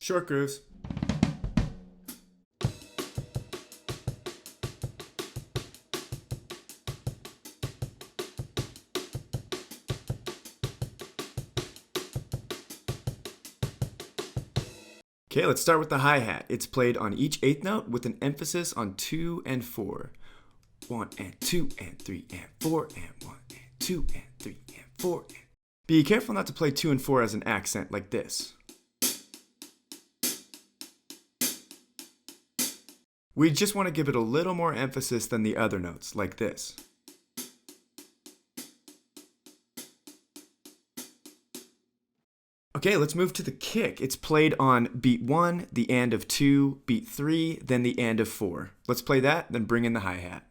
Short grooves. Okay, let's start with the hi-hat. It's played on each eighth note with an emphasis on 2 and 4. 1 and 2 and 3 and 4 and 1 and 2 and 3 and 4 and... Be careful not to play 2 and 4 as an accent like this. We just want to give it a little more emphasis than the other notes, like this. Okay, let's move to the kick. It's played on beat 1, the and of 2, beat 3, then the and of 4. Let's play that, then bring in the hi-hat.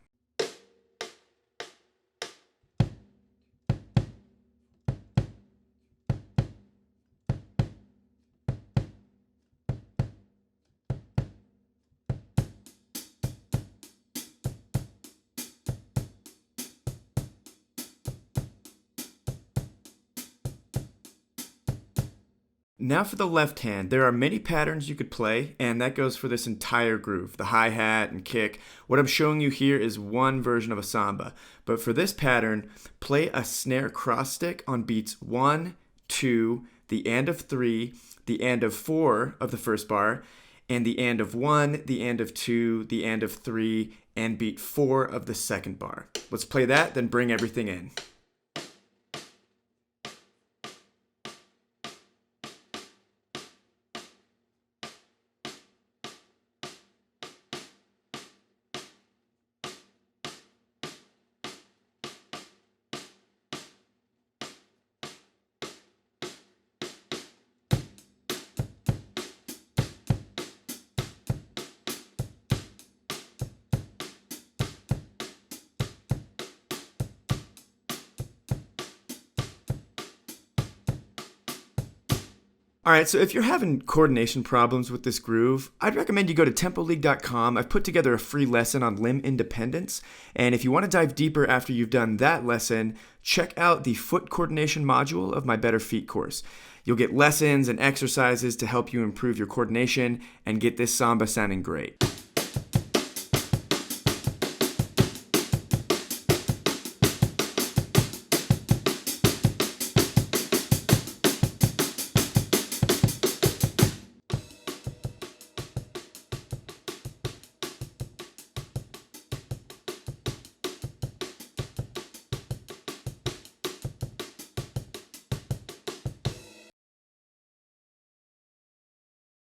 Now for the left hand, there are many patterns you could play, and that goes for this entire groove, the hi-hat and kick. What I'm showing you here is one version of a samba, but for this pattern, play a snare cross stick on beats 1, 2, the and of 3, the and of 4 of the first bar, and the and of 1, the and of 2, the and of 3, and beat 4 of the second bar. Let's play that, then bring everything in. Alright, so if you're having coordination problems with this groove, I'd recommend you go to tempoleague.com. I've put together a free lesson on limb independence, and if you want to dive deeper after you've done that lesson, check out the foot coordination module of my Better Feet course. You'll get lessons and exercises to help you improve your coordination and get this samba sounding great.